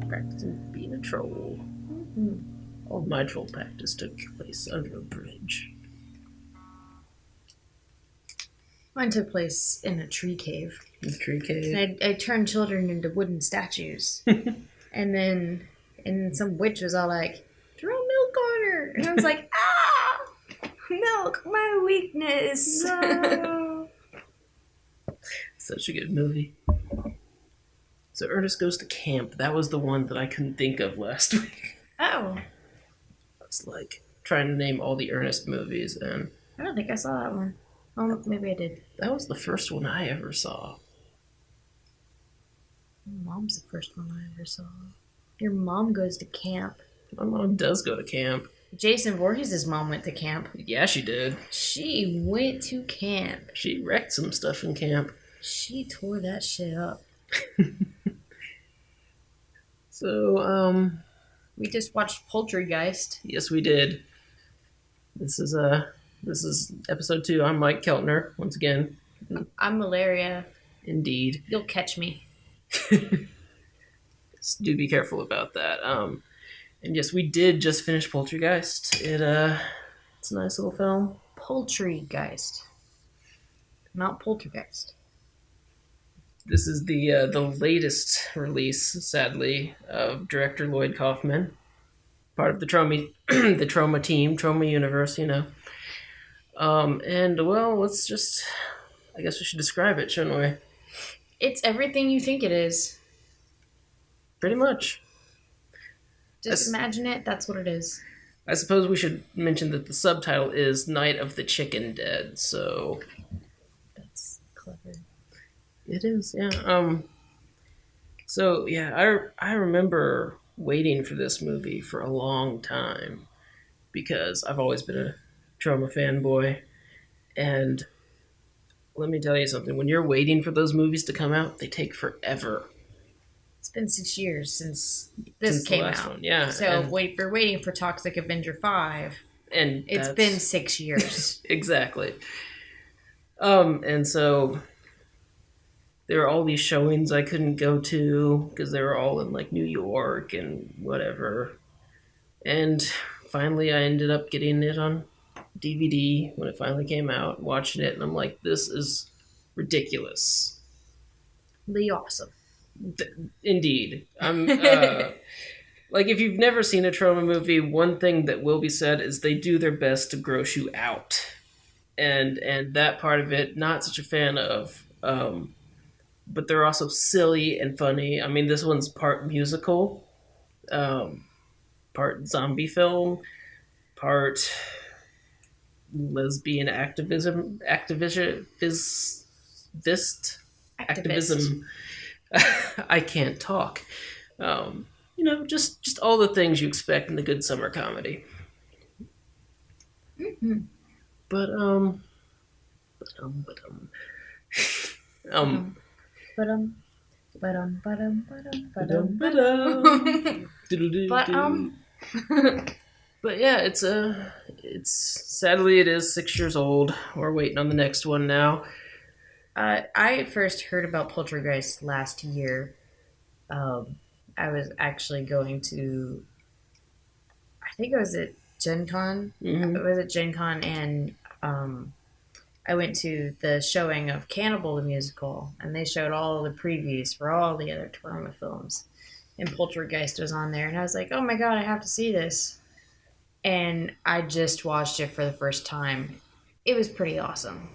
Practicing being a troll. Mm-hmm. All my troll practice took place under a bridge. Mine took place in a tree cave. The tree cave? And I turned children into wooden statues. and some witch was all like, throw milk on her. And I was like, milk, my weakness. No. Such a good movie. So Ernest Goes to Camp. That was the one that I couldn't think of last week. Oh. I was like trying to name all the Ernest movies, and I don't think I saw that one. Oh, maybe I did. That was the first one I ever saw. Mom's the first one I ever saw. Your mom goes to camp. My mom does go to camp. Jason Voorhees' mom went to camp. Yeah, she did. She went to camp. She wrecked some stuff in camp. She tore that shit up. So, we just watched Poultrygeist. Yes, we did. This is episode 2. I'm Mike Keltner, once again. I'm Malaria. Indeed. You'll catch me. Do be careful about that. And yes, we did just finish Poultrygeist. It's a nice little film. Poultrygeist. Not Poltergeist. This is the latest release, sadly, of director Lloyd Kaufman, part of the Trauma team, Trauma universe, you know. And well, let's just, I guess we should describe it, shouldn't we? It's everything you think it is. Pretty much. Just imagine it. That's what it is. I suppose we should mention that the subtitle is Night of the Chicken Dead. So that's clever. It is, yeah. So yeah, I remember waiting for this movie for a long time because I've always been a Trauma fanboy, and let me tell you something. When you're waiting for those movies to come out, they take forever. It's been 6 years since this came out. One, yeah. So we're waiting for Toxic Avenger 5. And it's been 6 years. Exactly. And so there were all these showings I couldn't go to because they were all in like New York and whatever. And finally I ended up getting it on DVD when it finally came out, watching it, and I'm like, this is ridiculous. Really awesome. Indeed. I'm like, if you've never seen a Trauma movie, one thing that will be said is they do their best to gross you out, and that part of it, not such a fan of. But they're also silly and funny. I mean, this one's part musical, part zombie film, part lesbian activism. I can't talk. You know, just all the things you expect in a good summer comedy. Mm-hmm. But yeah, it's sadly it is 6 years old. We're waiting on the next one now. I first heard about Poultrygeist last year. I was actually going to, I think it was at Gen Con. Mm-hmm. It was at Gen Con, and I went to the showing of Cannibal the Musical, and they showed all the previews for all the other Trauma films. And Poultrygeist was on there, and I was like, oh my god, I have to see this. And I just watched it for the first time. It was pretty awesome.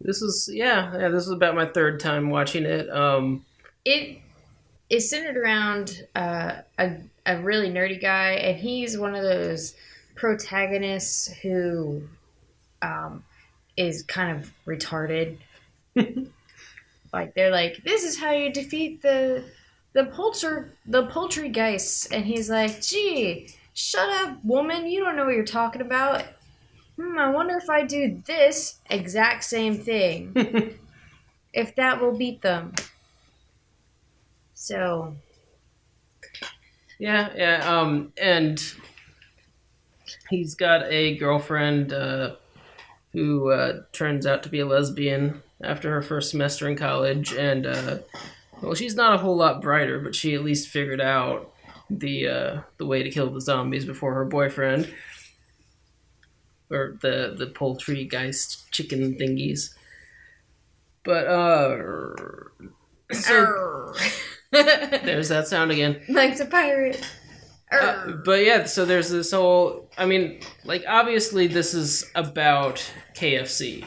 This is about my third time watching it. It is centered around a really nerdy guy, and he's one of those protagonists who is kind of retarded. Like, they're like, this is how you defeat the Poultrygeist, and he's like, gee, shut up, woman, you don't know what you're talking about. I wonder if I do this exact same thing, if that will beat them. So, Yeah. And he's got a girlfriend who turns out to be a lesbian after her first semester in college, and well, she's not a whole lot brighter, but she at least figured out the way to kill the zombies before her boyfriend, or the Poultrygeist chicken thingies. But so there's that sound again. Like a pirate. But yeah, so there's this whole. I mean, like obviously this is about KFC.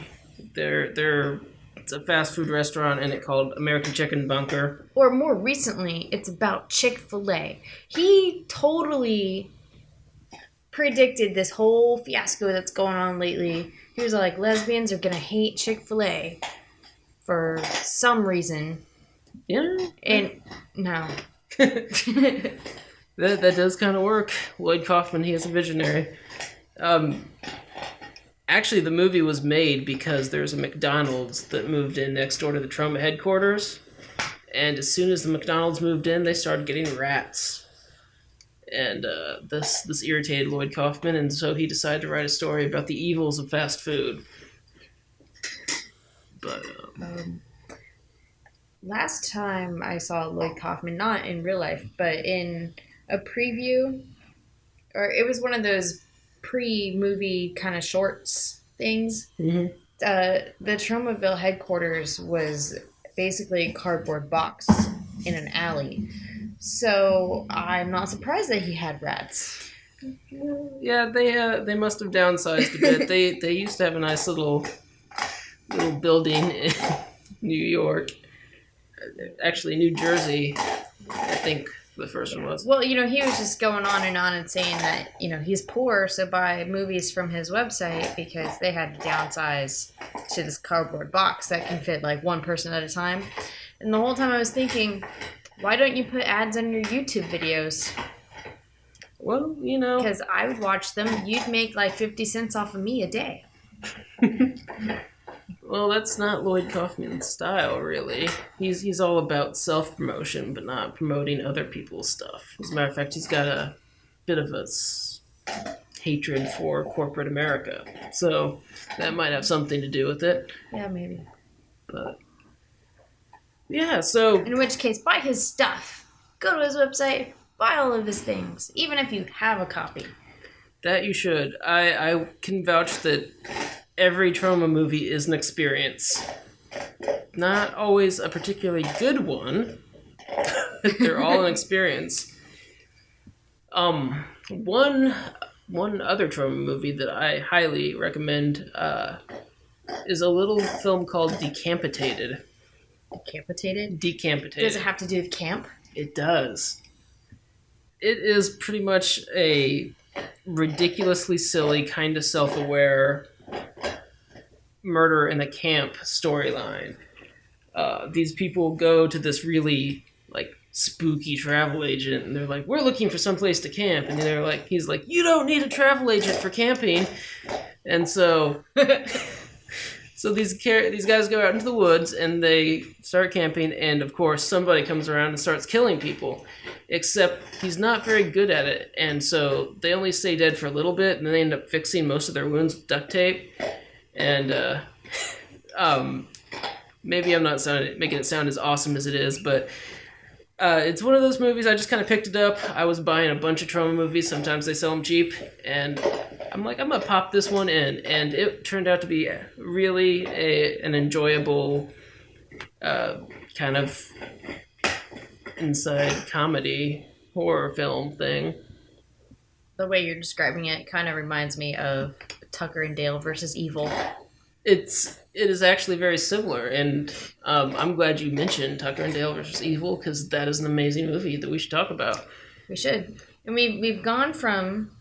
They're it's a fast food restaurant, and it's called American Chicken Bunker. Or more recently, it's about Chick-fil-A. He totally predicted this whole fiasco that's going on lately. He was like, lesbians are gonna hate Chick-fil-A for some reason. Yeah, And no. that does kind of work. Lloyd Kaufman, he is a visionary. Actually, the movie was made because there's a McDonald's that moved in next door to the Troma headquarters. And as soon as the McDonald's moved in, they started getting rats. And this irritated Lloyd Kaufman, and so he decided to write a story about the evils of fast food. But last time I saw Lloyd Kaufman, not in real life, but in a preview, or it was one of those pre-movie kind of shorts things. mm-hmm. The Tromaville headquarters was basically a cardboard box in an alley. So I'm not surprised that he had rats. Yeah, they must have downsized a bit. They used to have a nice little building in New York. Actually, New Jersey, I think the first one was. Well, he was just going on and saying that, he's poor, so buy movies from his website because they had to downsize to this cardboard box that can fit like one person at a time. And the whole time I was thinking, why don't you put ads on your YouTube videos? Well, Because I would watch them. You'd make like 50 cents off of me a day. Well, that's not Lloyd Kaufman's style, really. He's all about self-promotion, but not promoting other people's stuff. As a matter of fact, he's got a bit of a hatred for corporate America. So that might have something to do with it. Yeah, maybe. But yeah, so in which case, buy his stuff. Go to his website, buy all of his things, even if you have a copy. That you should. I can vouch that every Troma movie is an experience. Not always a particularly good one, but they're all an experience. One other Troma movie that I highly recommend is a little film called Decapitated. Decapitated? Decapitated. Does it have to do with camp? It does. It is pretty much a ridiculously silly, kind of self-aware murder in a camp storyline. These people go to this really spooky travel agent, and they're like, "We're looking for someplace to camp," and he's like, "You don't need a travel agent for camping," and so. So these guys go out into the woods and they start camping, and of course somebody comes around and starts killing people. Except he's not very good at it, and so they only stay dead for a little bit, and then they end up fixing most of their wounds with duct tape. And maybe I'm not making it sound as awesome as it is, but it's one of those movies. I just kind of picked it up. I was buying a bunch of Troma movies. Sometimes they sell them cheap, and I'm like, I'm gonna pop this one in, and it turned out to be really an enjoyable kind of inside comedy horror film thing. The way you're describing it kind of reminds me of Tucker and Dale versus Evil. It is actually very similar, and I'm glad you mentioned Tucker and Dale versus Evil, because that is an amazing movie that we should talk about. We should. And we've gone from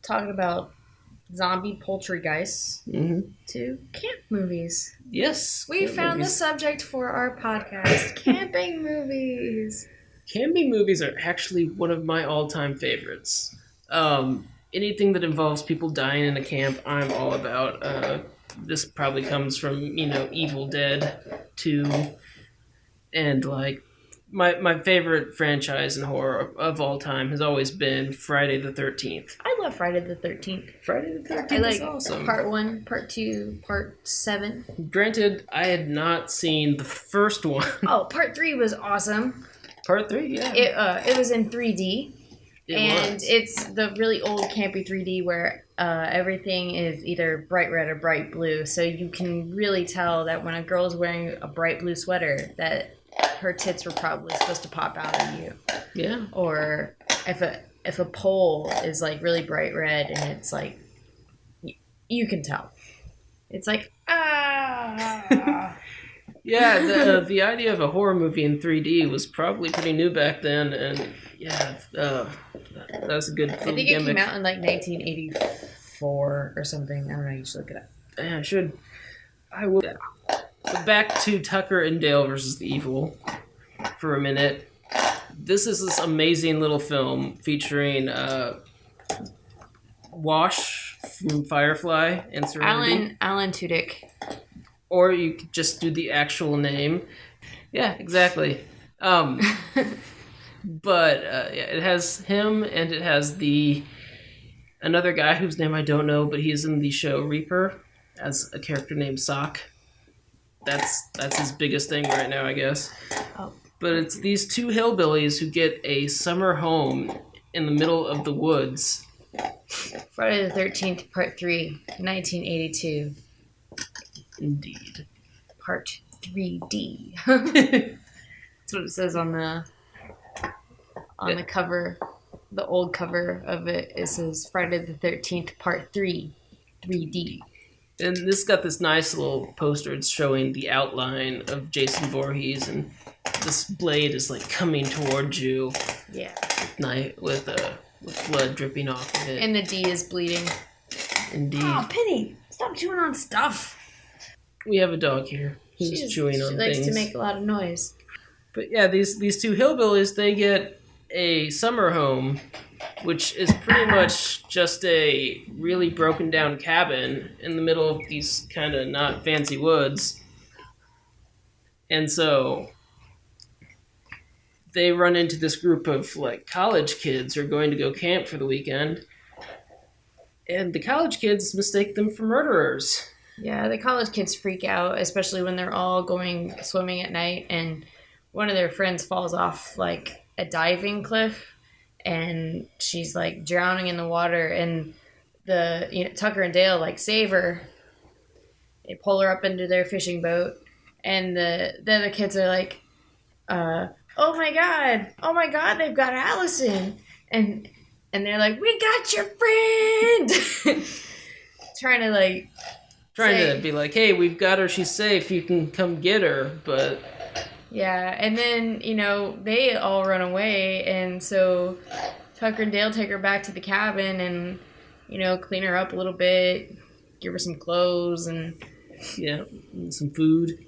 talking about zombie Poultrygeists to camp movies. Yes. We found the subject for our podcast, camping movies. Camping movies are actually one of my all-time favorites. Anything that involves people dying in a camp, I'm all about. This probably comes from, Evil Dead 2 and My favorite franchise in horror of all time has always been Friday the 13th. I love Friday the 13th. Friday the 13th I like is awesome. part 1, part 2, part 7. Granted, I had not seen the first one. Oh, part 3 was awesome. Part 3, yeah. It was in 3D. It was. It's the really old campy 3D where everything is either bright red or bright blue. So you can really tell that when a girl is wearing a bright blue sweater that her tits were probably supposed to pop out at you. Yeah. Or if a pole is like really bright red and it's like you can tell. It's like Yeah, the idea of a horror movie in 3D was probably pretty new back then, and yeah, that's a good little I think gimmick. it came out in like 1984 or something. I don't know. You should look it up. Yeah, I should. I will. But back to Tucker and Dale versus the Evil for a minute. This is this amazing little film featuring Wash from Firefly and Serenity. Alan Tudyk. Or you could just do the actual name. Yeah, exactly. But yeah, it has him and it has another guy whose name I don't know, but he's in the show Reaper as a character named Sock. That's his biggest thing right now, I guess. Oh. But it's these two hillbillies who get a summer home in the middle of the woods. Friday the 13th, Part 3, 1982. Indeed. Part 3D. That's what it says on the cover. The old cover of it. It says Friday the 13th, Part 3, 3D. And this got this nice little poster. It's showing the outline of Jason Voorhees, and this blade is like coming towards you. Yeah. With blood dripping off of it. And the D is bleeding. Indeed. Oh, Penny, stop chewing on stuff. We have a dog here who's chewing on things. She likes to make a lot of noise. But yeah, these two hillbillies, they get a summer home, which is pretty much just a really broken down cabin in the middle of these kind of not fancy woods. And so they run into this group of like college kids who are going to go camp for the weekend. And the college kids mistake them for murderers. Yeah, the college kids freak out, especially when they're all going swimming at night and one of their friends falls off like a diving cliff and she's like drowning in the water and Tucker and Dale like save her. They pull her up into their fishing boat and the other kids are like, oh my god, they've got Allison. And they're like, we got your friend. Trying to be like, hey, we've got her, she's safe, you can come get her, but... Yeah, and then, they all run away, and so Tucker and Dale take her back to the cabin and, clean her up a little bit, give her some clothes, and... Yeah, and some food.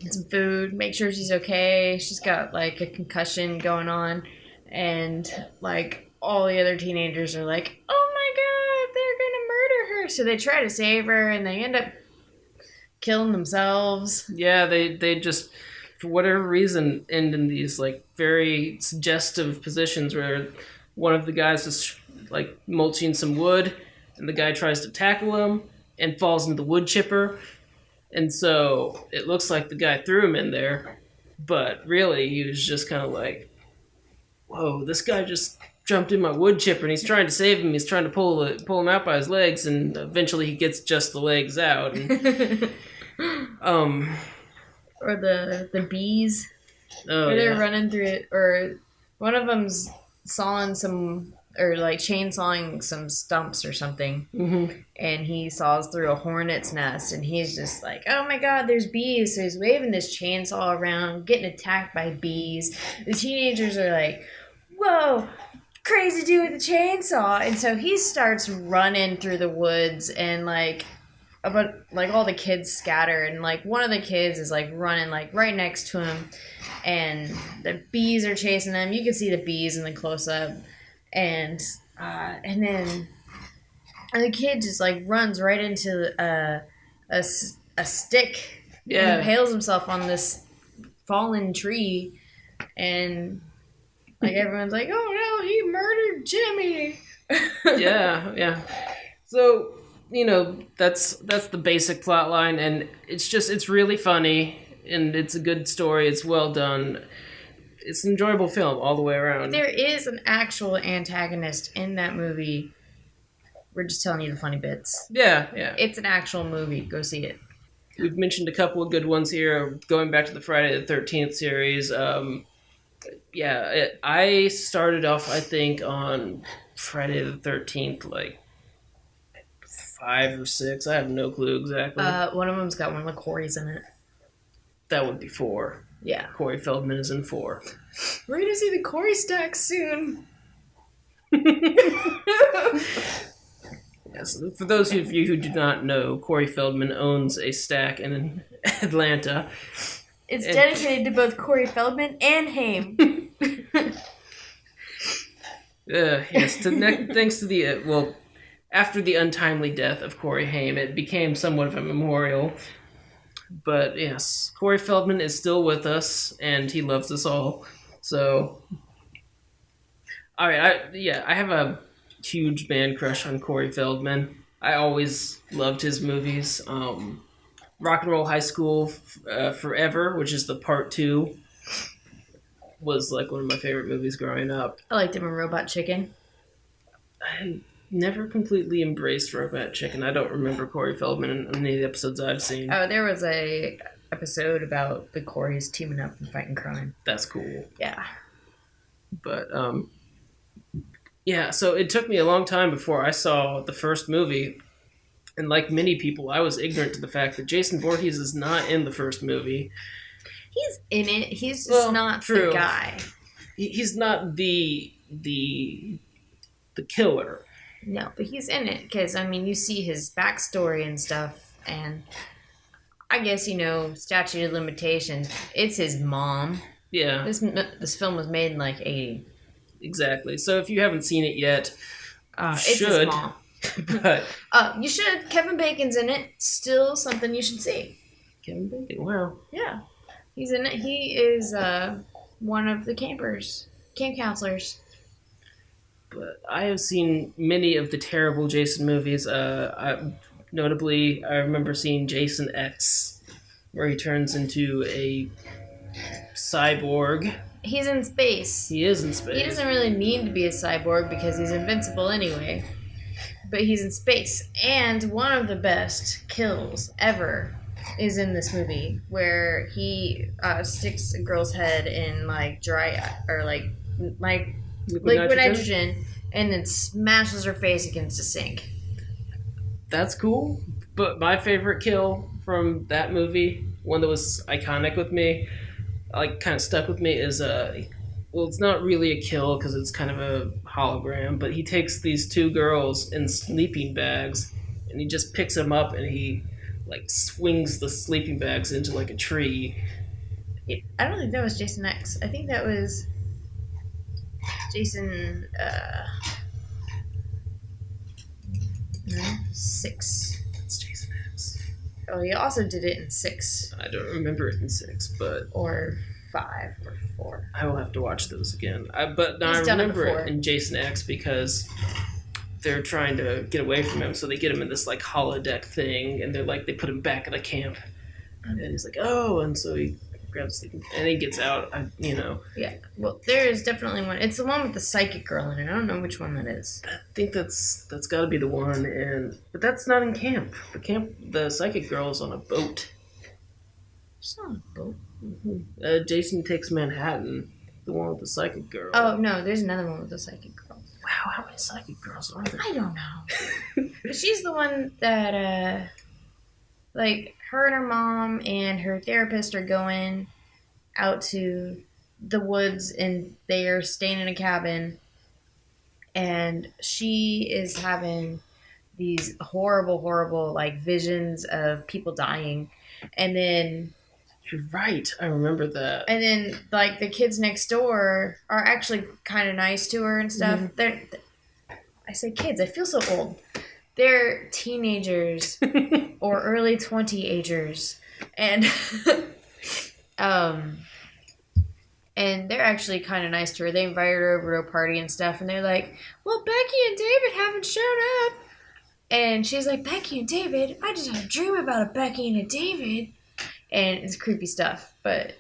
Make sure she's okay. She's got, like, a concussion going on, and, like, all the other teenagers are like, oh my god, they're gonna murder her! So they try to save her, and they end up killing themselves. Yeah, they just, for whatever reason, end in these like very suggestive positions where one of the guys is like mulching some wood and the guy tries to tackle him and falls into the wood chipper, and so it looks like the guy threw him in there, but really he was just kind of like, whoa, this guy just jumped in my wood chipper and he's trying to save him. He's trying to pull him out by his legs, and eventually he gets just the legs out. And, or the bees. Oh, or they're yeah. running through it, or one of them's chainsawing some stumps or something, and he saws through a hornet's nest, and he's just like, oh my god, there's bees. So he's waving this chainsaw around, getting attacked by bees. The teenagers are like, whoa, crazy dude with a chainsaw. And so he starts running through the woods, and all the kids scatter, and like one of the kids is like running like right next to him, and the bees are chasing them. You can see the bees in the close up, and then the kid just like runs right into a stick. Yeah, and impales himself on this fallen tree, and Like everyone's like, oh no, he murdered Jimmy. Yeah. So, that's the basic plot line, and it's really funny, and it's a good story. It's well done. It's an enjoyable film all the way around. There is an actual antagonist in that movie. We're just telling you the funny bits. Yeah. It's an actual movie. Go see it. We've mentioned a couple of good ones here, going back to the Friday the 13th series. I started off, I think, on Friday the 13th, like 5 or 6. I have no clue exactly. One of them's got one of the Corys in it. That would be 4. Yeah. Corey Feldman is in 4. We're going to see the Cory stack soon. Yes, for those of you who do not know, Corey Feldman owns a stack in Atlanta. It's dedicated to both Corey Feldman and Haim. Yes, thanks to the, after the untimely death of Corey Haim, it became somewhat of a memorial. But yes, Corey Feldman is still with us, and he loves us all. So, all right, I have a huge man crush on Corey Feldman. I always loved his movies. Rock and Roll High School Forever, which is the part 2, was like one of my favorite movies growing up. I liked him in Robot Chicken. I never completely embraced Robot Chicken. I don't remember Corey Feldman in any of the episodes I've seen. Oh, there was a episode about the Corys teaming up and fighting crime. That's cool. Yeah. But, so it took me a long time before I saw the first movie. And like many people, I was ignorant to the fact that Jason Voorhees is not in the first movie. He's in it. He's just not true. The guy. He's not the killer. No, but he's in it because, you see his backstory and stuff, and I guess, statute of limitations. It's his mom. Yeah. This film was made in, 80. Exactly. So if you haven't seen it yet, you it's should. His mom. But you should. Kevin Bacon's in it. Still something you should see. Kevin Bacon, wow. Yeah. He's in it. He is one of the camp counselors. But I have seen many of the terrible Jason movies. Notably, I remember seeing Jason X, where he turns into a cyborg. He's in space. He is in space. He doesn't really need to be a cyborg because he's invincible anyway. But he's in space. And one of the best kills ever is in this movie, where he sticks a girl's head in liquid nitrogen and then smashes her face against a sink. That's cool. But my favorite kill from that movie, one that was iconic with me, kind of stuck with me, is it's not really a kill because it's kind of a hologram, but he takes these 2 girls in sleeping bags and he just picks them up and he swings the sleeping bags into a tree. I don't think that was Jason X. I think that was Jason 6. That's Jason X. Oh, he also did it in 6. I don't remember it in 6, but or 5 or 4. I will have to watch those again. But now I remember it in Jason X because they're trying to get away from him, so they get him in this holodeck thing, and they put him back at a camp, and he's like, oh, and so he grabs the, and he gets out. Yeah. Well, there is definitely one. It's the one with the psychic girl in it. I don't know which one that is. I think that's got to be the one, but that's not in camp. The psychic girl is on a boat. It's not a boat. Mm-hmm. Jason Takes Manhattan, the one with the psychic girl. Oh no, there's another one with the psychic girl. Wow, how many psychic girls are there? I don't know. But she's the one that, her and her mom and her therapist are going out to the woods and they are staying in a cabin. And she is having these horrible, horrible, visions of people dying. And then... You're right. I remember that. And then, the kids next door are actually kind of nice to her and stuff. Mm-hmm. I say kids. I feel so old. They're teenagers or early 20-agers. And And they're actually kind of nice to her. They invited her over to a party and stuff, and they're like, well, Becky and David haven't shown up. And she's like, Becky and David? I just had a dream about a Becky and a David. And it's creepy stuff. But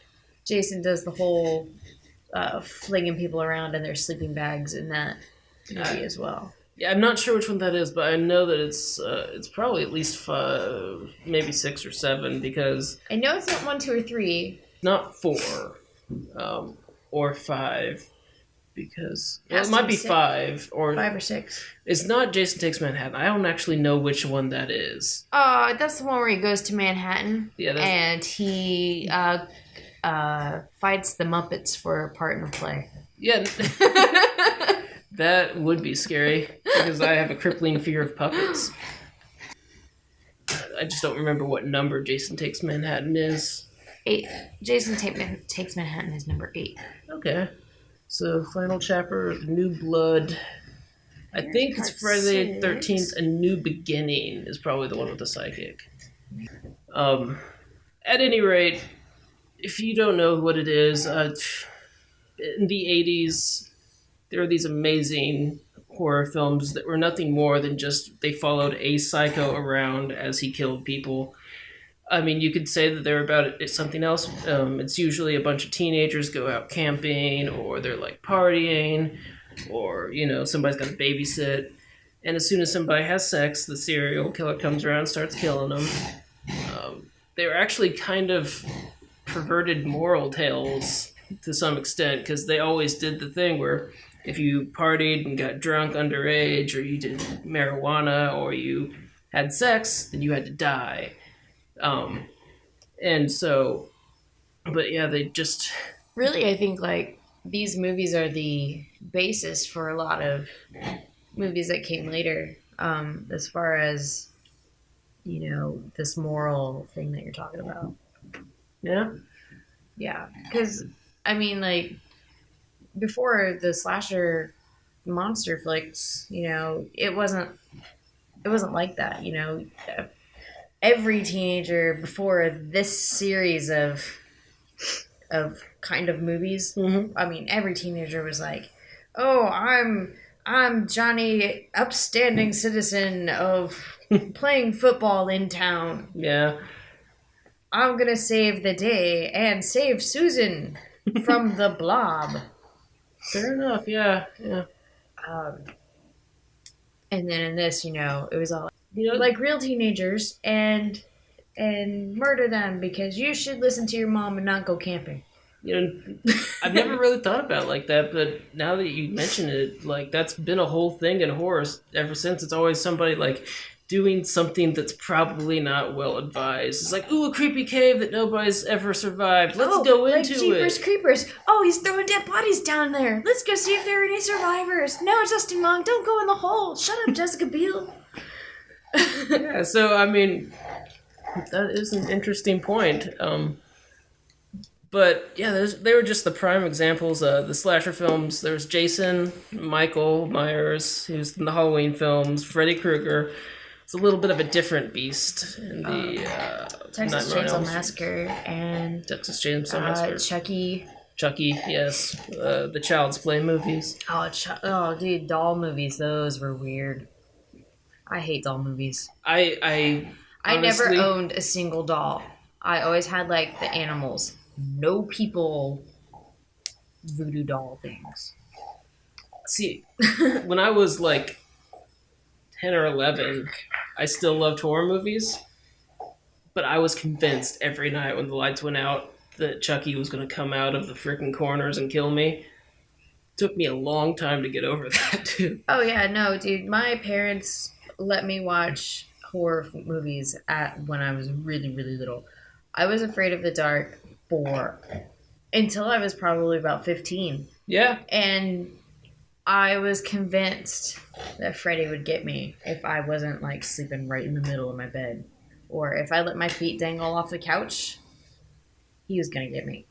Jason does the whole flinging people around in their sleeping bags in that movie as well. Yeah, I'm not sure which one that is, but I know that it's probably at least 5, maybe 6 or 7, because I know it's not 1, 2, or 3. not 4 or 5, because it might be 5 or 5 or 6. It's not Jason Takes Manhattan. I don't actually know which one that is. That's the one where he goes to Manhattan. Yeah, and he fights the Muppets for a part in a play. Yeah. That would be scary, because I have a crippling fear of puppets. I just don't remember what number Jason Takes Manhattan is. 8. Jason Takes Manhattan is number 8. Okay. So, final chapter, New Blood. I think it's Friday the 13th, A New Beginning is probably the one with the psychic. At any rate, if you don't know what it is, in the 80s, there were these amazing horror films that were nothing more than just they followed a psycho around as he killed people. I mean, you could say that they're about something else. It's usually a bunch of teenagers go out camping, or they're like partying, or, somebody's got to babysit. And as soon as somebody has sex, the serial killer comes around and starts killing them. They were actually kind of perverted moral tales to some extent, because they always did the thing where if you partied and got drunk underage, or you did marijuana, or you had sex, then you had to die. And so, but yeah, they just... Really, I think, these movies are the basis for a lot of movies that came later, as far as, this moral thing that you're talking about. Yeah? Yeah, because, before the slasher monster flicks, it wasn't like that, Every teenager before this series of kind of movies, every teenager was like, oh, I'm Johnny, upstanding citizen of playing football in town. Yeah. I'm gonna save the day and save Susan from the blob. Fair enough, yeah. And then in this, it was all like real teenagers and murder them because you should listen to your mom and not go camping. I've never really thought about it like that, but now that you mention it, that's been a whole thing in horror ever since. It's always somebody doing something that's probably not well advised. It's like, ooh, a creepy cave that nobody's ever survived. Let's go into Jeepers Creepers. Oh, he's throwing dead bodies down there. Let's go see if there are any survivors. No, Justin Long, don't go in the hole. Shut up, Jessica Biel. Yeah, so, that is an interesting point. But, yeah, they were just the prime examples. The slasher films, there's Jason, Michael Myers, who's in the Halloween films, Freddy Krueger. It's a little bit of a different beast in the Texas Chainsaw Massacre and Texas Chainsaw Massacre. Chucky, yes. The Child's Play movies. Oh, dude, doll movies. Those were weird. I hate doll movies. I never owned a single doll. I always had the animals. No people voodoo doll things. See, when I was 10 or 11, I still loved horror movies, but I was convinced every night when the lights went out that Chucky was going to come out of the freaking corners and kill me. It took me a long time to get over that, too. Oh, yeah, no, dude. My parents let me watch horror movies when I was really, really little. I was afraid of the dark until I was probably about 15. Yeah. And I was convinced that Freddy would get me if I wasn't sleeping right in the middle of my bed. Or if I let my feet dangle off the couch, he was going to get me.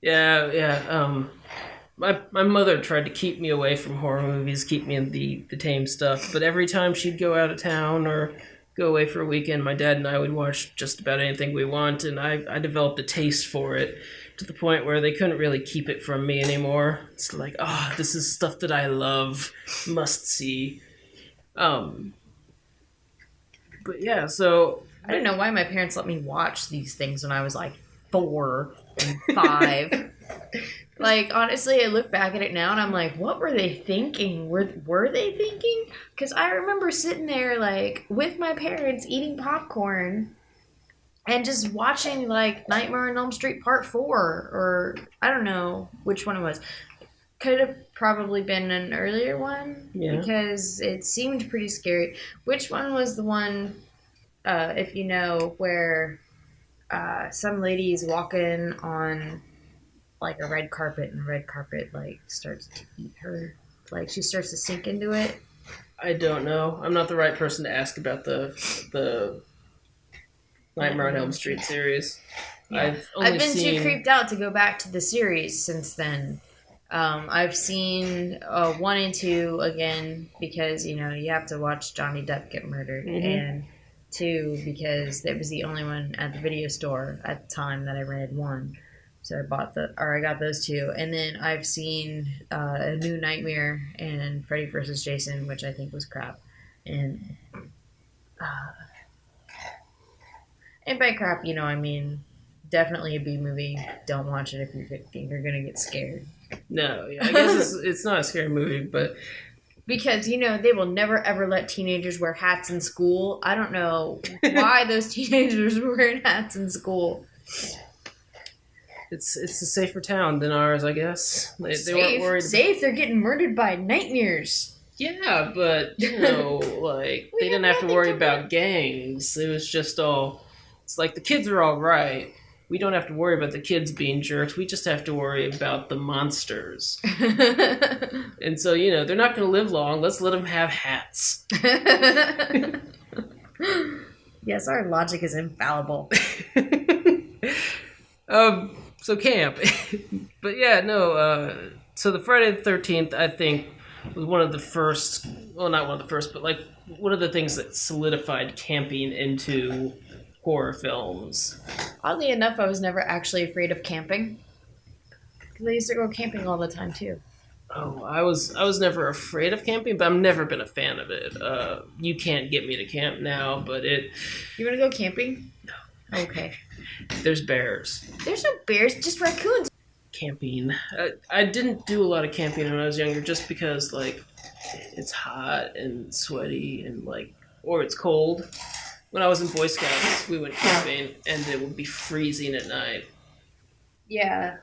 Yeah. My mother tried to keep me away from horror movies, keep me in the tame stuff. But every time she'd go out of town or go away for a weekend, my dad and I would watch just about anything we want. And I developed a taste for it. to the point where they couldn't really keep it from me anymore. It's like, oh, this is stuff that I love, must see. But yeah, so I don't know why my parents let me watch these things when I was like 4 and 5. Like, honestly, I look back at it now and I'm like, what were they thinking? Were they thinking? Because I remember sitting there, like, with my parents eating popcorn and just watching, like, Nightmare on Elm Street Part 4, or I don't know which one it was. Could have probably been an earlier one, because it seemed pretty scary. Which one was the one, if you know, where some lady is walking on like a red carpet, and the red carpet like starts to eat her, like she starts to sink into it? I don't know. I'm not the right person to ask about the Nightmare on Elm Street series. Yeah. I've been too creeped out to go back to the series since then. I've seen 1 and 2 again because, you know, you have to watch Johnny Depp get murdered, and 2 because it was the only one at the video store at the time that I rented 1. So I got those 2. And then I've seen A New Nightmare and Freddy vs. Jason, which I think was crap. And by crap, you know, I mean, definitely a B movie. Don't watch it if you think you're going to get scared. No, yeah, I guess it's not a scary movie, but... Because, you know, they will never ever let teenagers wear hats in school. I don't know why those teenagers were wearing hats in school. It's a safer town than ours, I guess. They weren't worried. Safe? They're getting murdered by nightmares. Yeah, but, you know, like, they didn't have to worry about gangs. It was just all... It's like, the kids are all right. We don't have to worry about the kids being jerks. We just have to worry about the monsters. And so, you know, they're not going to live long. Let's let them have hats. Yes, our logic is infallible. So camp. But yeah, no, so the Friday the 13th, I think, was one of the first, well, not one of the first, but like one of the things that solidified camping into horror films. Oddly enough, I was never actually afraid of camping, because I used to go camping all the time too. Oh, I was never afraid of camping, but I've never been a fan of it. You can't get me to camp now, but it... You want to go camping? No. Okay. There's bears. There's no bears, just raccoons. Camping. I didn't do a lot of camping when I was younger, just because, like, it's hot and sweaty and, like, or it's cold. When I was in Boy Scouts, we went camping, and it would be freezing at night. Yeah.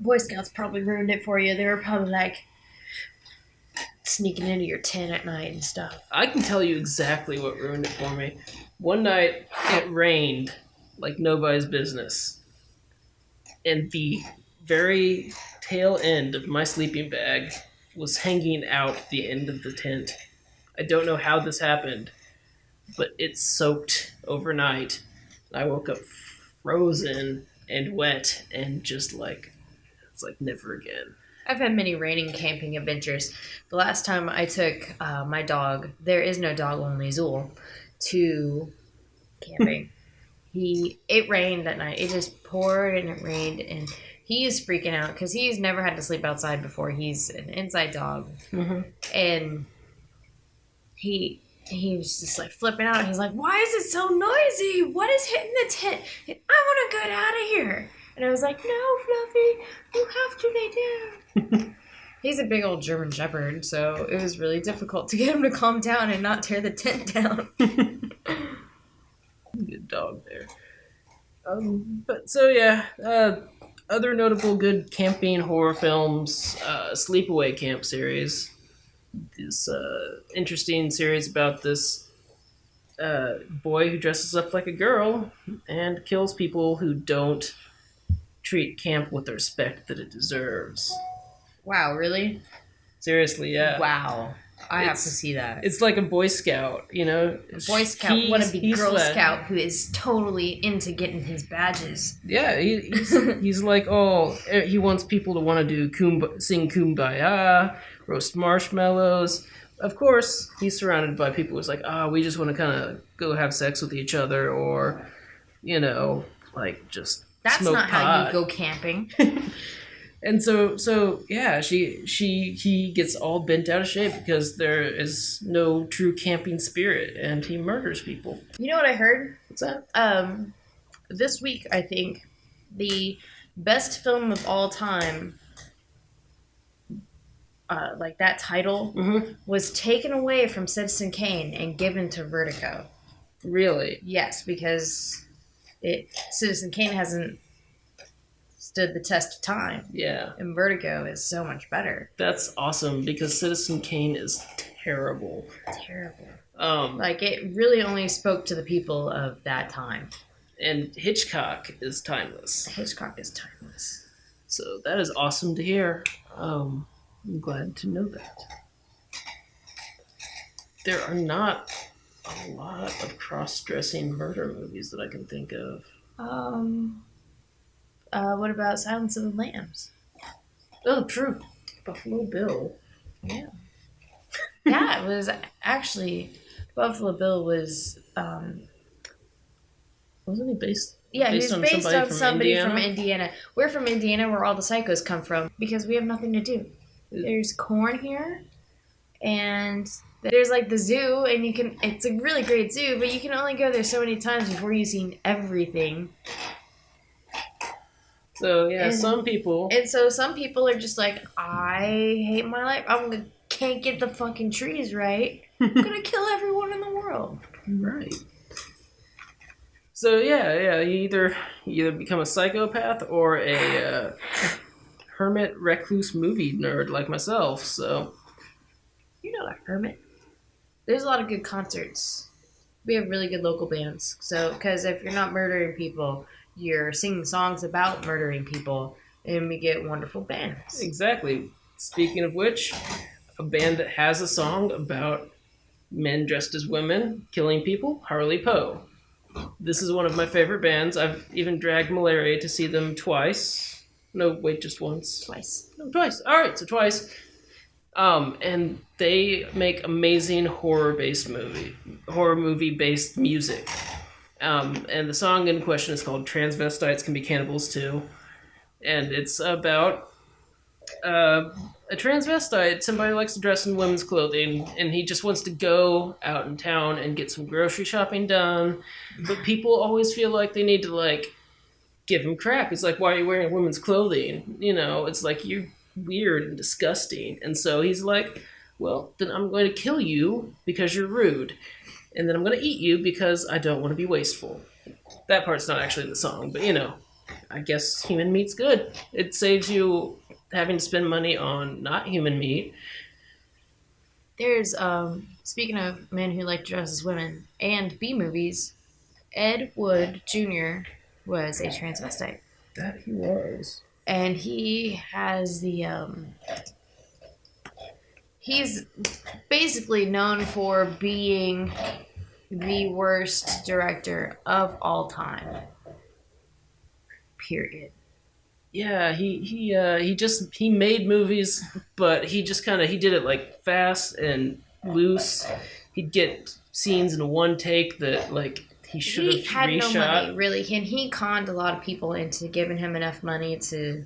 Boy Scouts probably ruined it for you. They were probably, like, sneaking into your tent at night and stuff. I can tell you exactly what ruined it for me. One night, it rained like nobody's business. And the very tail end of my sleeping bag was hanging out the end of the tent. I don't know how this happened, but it soaked overnight. I woke up frozen and wet and just like, it's like never again. I've had many raining camping adventures. The last time I took my dog, there is no dog, only Zool, to camping. It rained that night. It just poured and it rained, and he is freaking out because he's never had to sleep outside before. He's an inside dog. And he was just like flipping out. He's like, "Why is it so noisy? What is hitting the tent? I want to get out of here." And I was like, "No, Fluffy, you have to lay down." He's a big old German Shepherd, so it was really difficult to get him to calm down and not tear the tent down. Good dog there. But so yeah, other notable good camping horror films, Sleepaway Camp series. This interesting series about this boy who dresses up like a girl and kills people who don't treat camp with the respect that it deserves. Wow, really? Seriously, yeah. Wow. I have to see that. It's like a Boy Scout, you know? A Boy Scout, wannabe Girl Scout who is totally into getting his badges. Yeah, he's like, he wants people to want to do sing Kumbaya, roast marshmallows. Of course, he's surrounded by people who's like, we just want to kind of go have sex with each other, or, you know, like just That's smoke not how pot. you go camping. And so yeah, he gets all bent out of shape because there is no true camping spirit, and he murders people. You know what I heard? What's that? This week, I think the best film of all time, like that title, Mm-hmm. was taken away from Citizen Kane and given to Vertigo. Really? Yes, because Citizen Kane hasn't stood the test of time, Yeah. and Vertigo is so much better. That's awesome because Citizen Kane is terrible. Terrible. Um, Like, it really only spoke to the people of that time. and Hitchcock is timeless. Hitchcock is timeless. So that is awesome to hear. I'm glad to know that. There are not a lot of cross-dressing murder movies that I can think of. What about Silence of the Lambs? Oh, true. Buffalo Bill. Yeah. Yeah, it was actually Buffalo Bill was Wasn't he based? yeah, he was based on somebody Indiana? from Indiana. We're from Indiana, where all the psychos come from, because we have nothing to do. There's corn here, and there's like the zoo, and it's a really great zoo, but you can only go there so many times before you've seen everything. So yeah, some people. And so some people are just like, I hate my life. Can't get the fucking trees right. I'm gonna kill everyone in the world. Right. So yeah, you either become a psychopath or a hermit recluse movie nerd like myself. So You're not a hermit. There's a lot of good concerts. We have really good local bands. So, because if you're not murdering people, you're singing songs about murdering people, and we get wonderful bands. exactly. Speaking of which, a band that has a song about men dressed as women killing people, Harley Poe. This is one of my favorite bands. I've even dragged Malaria to see them twice. No, wait, just once. Twice. No, twice. All right, so twice. And they make amazing horror movie based music. And the song in question is called "Transvestites Can Be Cannibals Too," and it's about a transvestite, somebody who likes to dress in women's clothing, and he just wants to go out in town and get some grocery shopping done. But people always feel like they need to like give him crap. It's like, why are you wearing women's clothing? You know, it's like you're weird and disgusting. And so he's like, well, then I'm going to kill you because you're rude. And then I'm going to eat you because I don't want to be wasteful. That part's not actually the song, but you know, I guess human meat's good. It saves you having to spend money on not human meat. There's, speaking of men who like to dress as women and B movies, Ed Wood Jr. was a transvestite. That he was. And he has he's basically known for being the worst director of all time. Period. Yeah, he made movies, but he did it like fast and loose. He'd get scenes in one take that like he should have had reshot. no money, really, and he conned a lot of people into giving him enough money to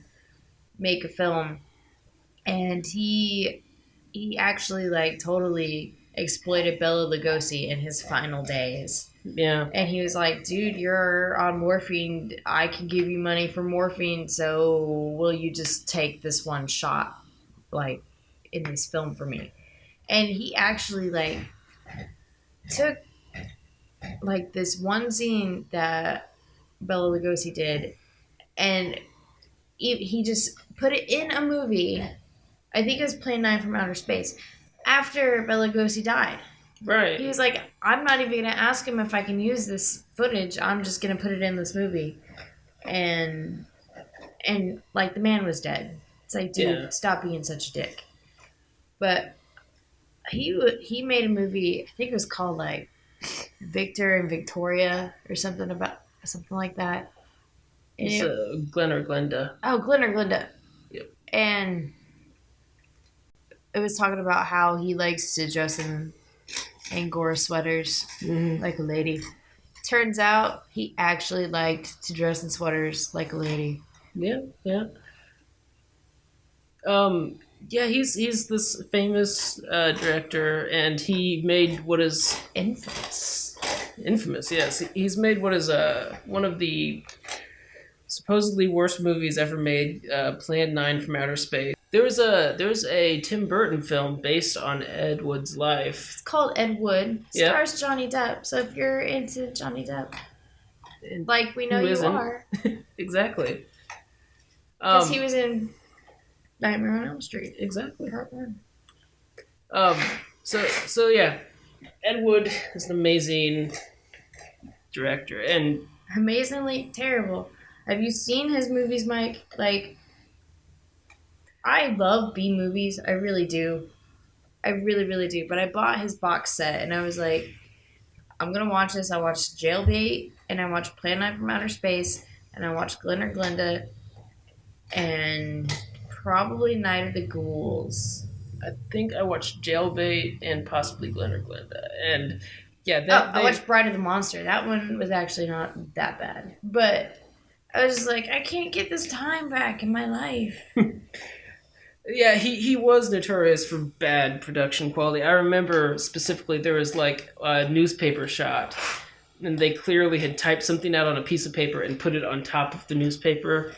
make a film, and he actually like totally exploited Bela Lugosi in his final days. Yeah. And he was like, dude, you're on morphine. I can give you money for morphine, so will you just take this one shot, like, in this film for me? And he actually, like, took, like, this one scene that Bela Lugosi did, and he just put it in a movie. I think it was Plane 9 from Outer Space. After Bela Lugosi died. Right. He was like, I'm not even going to ask him if I can use this footage. I'm just going to put it in this movie. And like, the man was dead. It's like, dude, stop being such a dick. But he made a movie, I think it was called, like, Victor and Victoria or something like that. It's Glenn or Glenda. Oh, Glenn or Glenda. Yep. And it was talking about how he likes to dress in Angora sweaters, like a lady. Turns out he actually liked to dress in sweaters like a lady. Yeah, yeah. Um, yeah, he's this famous director, and he made what is Infamous. infamous. Yes, he's made what is one of the supposedly worst movies ever made, Plan 9 from Outer Space. There's a Tim Burton film based on Ed Wood's life. It's called Ed Wood. Yeah, Stars Johnny Depp. So if you're into Johnny Depp, and like we know who you isn't? are, Exactly. because he Um, was in Nightmare on Elm Street. exactly. Part 1. Um, so yeah, Ed Wood is an amazing director, and Amazingly terrible. Have you seen his movies, Mike? Like, I love B movies. I really do. I really, really do. But I bought his box set and I was like, I'm going to watch this. I watched Jailbait and I watched Plan 9 from Outer Space and I watched Glen or Glenda and probably Night of the Ghouls. I think I watched Jailbait and possibly Glen or Glenda, and yeah, I watched Bride of the Monster. That one was actually not that bad. But I was like, I can't get this time back in my life. yeah, he was notorious for bad production quality. I remember specifically there was like a newspaper shot, and they clearly had typed something out on a piece of paper and put it on top of the newspaper.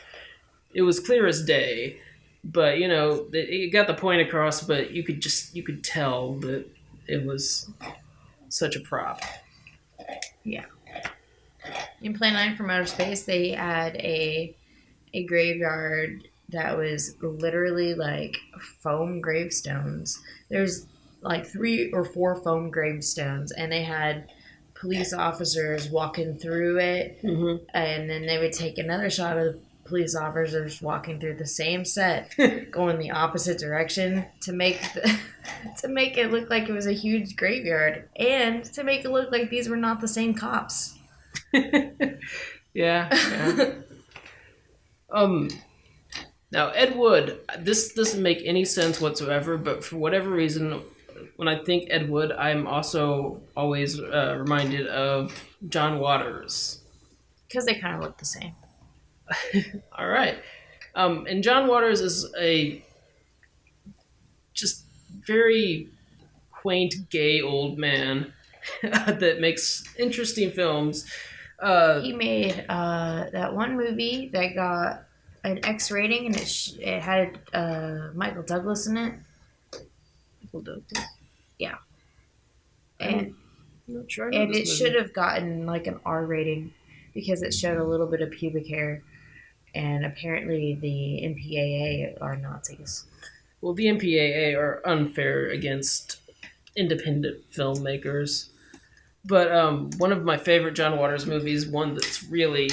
It was clear as day, but it got the point across. But you could tell that it was such a prop. Yeah. In Plan 9 from Outer Space, they had a graveyard that was literally like foam gravestones. There's like 3 or 4 foam gravestones, and they had police officers walking through it, and then they would take another shot of police officers walking through the same set, going the opposite direction to make to make it look like it was a huge graveyard, and to make it look like these were not the same cops. Yeah. Now Ed Wood, this doesn't make any sense whatsoever, but for whatever reason, when I think Ed Wood, I'm also always reminded of John Waters. Because they kind of look the same. All right. And John Waters is a just very quaint, gay old man that makes interesting films. He made that one movie that got an X rating, and it had Michael Douglas in it. Michael Douglas? Yeah. I'm And not sure. and it should have gotten like an R rating because it showed a little bit of pubic hair. And apparently the MPAA are Nazis. Well, the MPAA are unfair against independent filmmakers. But one of my favorite John Waters movies, one that's really,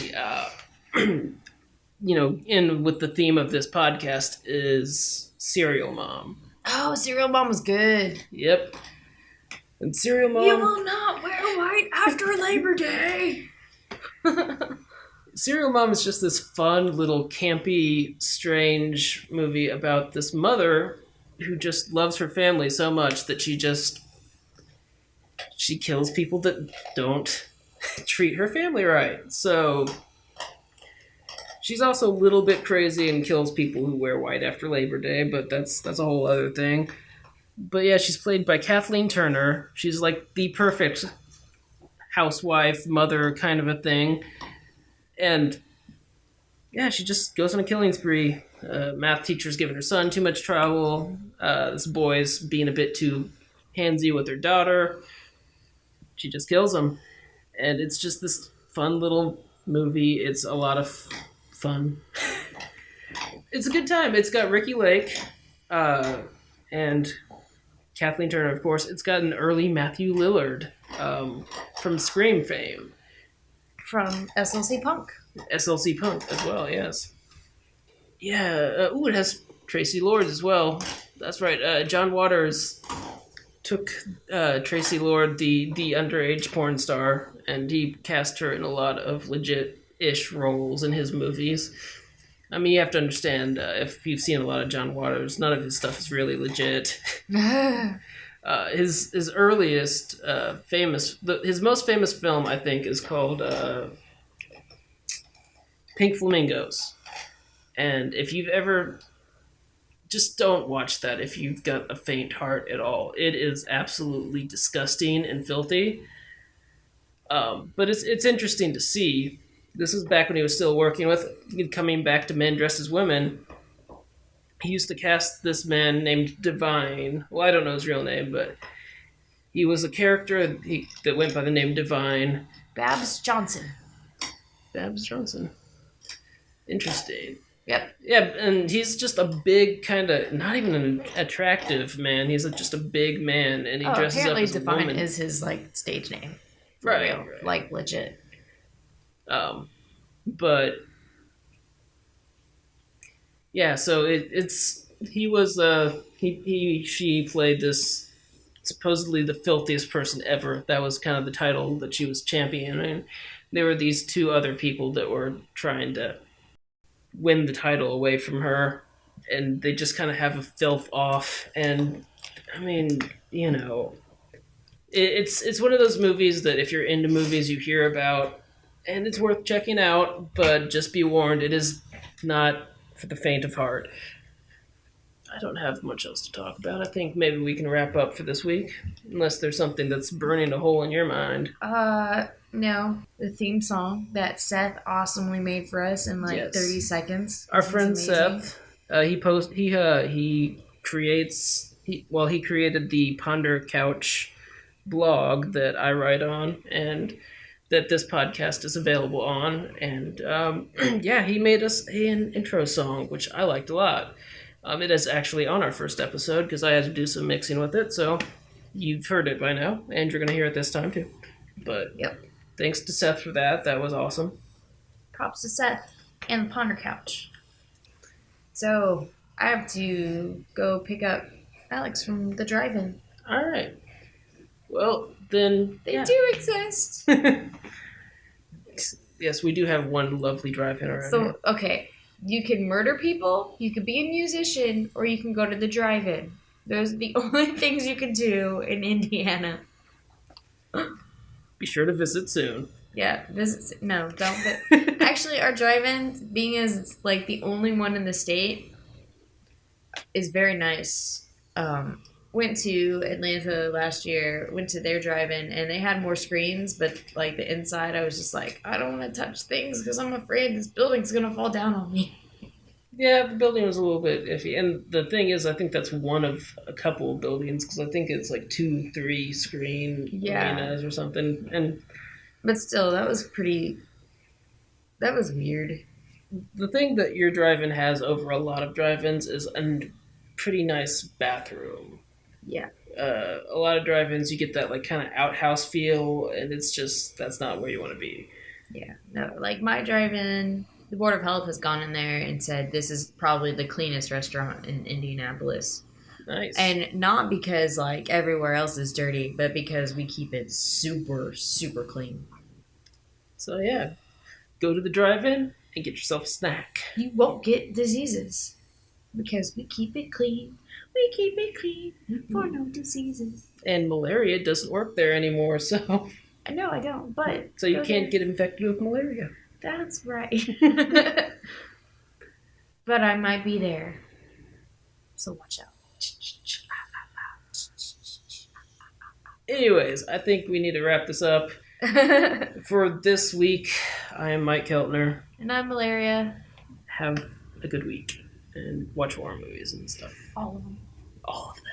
in with the theme of this podcast, is Serial Mom. Oh, Serial Mom was good. Yep. And Serial Mom... You will not wear white after Labor Day. Serial Mom is just this fun, little campy, strange movie about this mother who just loves her family so much that she kills people that don't treat her family right. So she's also a little bit crazy and kills people who wear white after Labor Day, but that's a whole other thing. But yeah, she's played by Kathleen Turner. She's like the perfect housewife, mother kind of a thing. And yeah, she just goes on a killing spree. Math teacher's giving her son too much trouble. This boy's being a bit too handsy with her daughter. She just kills him. And it's just this fun little movie. It's a lot of fun. It's a good time. It's got Ricky Lake and Kathleen Turner, of course. It's got an early Matthew Lillard from Scream fame. From SLC Punk. SLC Punk as well, yes. Yeah, it has Tracy Lord as well. That's right. John Waters took Tracy Lord, the underage porn star, and he cast her in a lot of legit-ish roles in his movies. I mean, you have to understand, if you've seen a lot of John Waters, none of his stuff is really legit. His earliest his most famous film, I think, is called Pink Flamingos. And if you've ever, just don't watch that if you've got a faint heart at all. It is absolutely disgusting and filthy. But it's interesting to see. This was back when he was still working with, coming back to Men Dressed as Women. He used to cast this man named Divine. Well, I don't know his real name, but he was a character that went by the name Divine. Babs Johnson. Babs Johnson. Interesting. Yep. Yeah, and he's just a big kind of, not even an attractive man. He's just a big man, and he dresses up as a Divine woman. is his like stage name. Right, Real, right. Like legit. But yeah, so she played this supposedly the filthiest person ever. That was kind of the title that she was championing. There were these two other people that were trying to win the title away from her, and they just kind of have a filth off. And I mean, it's one of those movies that if you're into movies, you hear about, and it's worth checking out. But just be warned, it is not for the faint of heart. I don't have much else to talk about. I think maybe we can wrap up for this week, unless there's something that's burning a hole in your mind. No. The theme song that Seth awesomely made for us in 30 seconds. Our friend Seth, he created the Ponder Couch blog that I write on, and that this podcast is available on. And he made us an intro song, which I liked a lot. It is actually on our first episode because I had to do some mixing with it, so you've heard it by now, and you're going to hear it this time too. But yep. Thanks to Seth for that. That was awesome. Props to Seth and the Ponder Couch. So I have to go pick up Alex from the drive-in. All right. Well, then... They do exist. Yes, we do have one lovely drive-in around here. Okay. You can murder people, you can be a musician, or you can go to the drive-in. Those are the only things you can do in Indiana. Be sure to visit soon. Yeah, visit. No, don't. Actually, our drive-in, being as like the only one in the state, is very nice. Went to Atlanta last year, went to their drive-in, and they had more screens, but like the inside, I was just like, I don't want to touch things because I'm afraid this building's going to fall down on me. Yeah, the building was a little bit iffy. And the thing is, I think that's one of a couple of buildings because I think it's like 2-3 screen arenas or something. But still, that was weird. The thing that your drive-in has over a lot of drive-ins is a pretty nice bathroom. Yeah. A lot of drive-ins, you get that like kind of outhouse feel, and it's just, that's not where you want to be. Yeah. No, like my drive-in, the Board of Health has gone in there and said this is probably the cleanest restaurant in Indianapolis. Nice. And not because like everywhere else is dirty, but because we keep it super, super clean. So yeah, go to the drive-in and get yourself a snack. You won't get diseases because we keep it clean. We keep it clean for no diseases. And malaria doesn't work there anymore, so... No, I don't, but... So you can't get infected with malaria. That's right. But I might be there. So watch out. Anyways, I think we need to wrap this up. For this week, I am Mike Keltner. And I'm Malaria. Have a good week. And watch horror movies and stuff. All of them. All of them.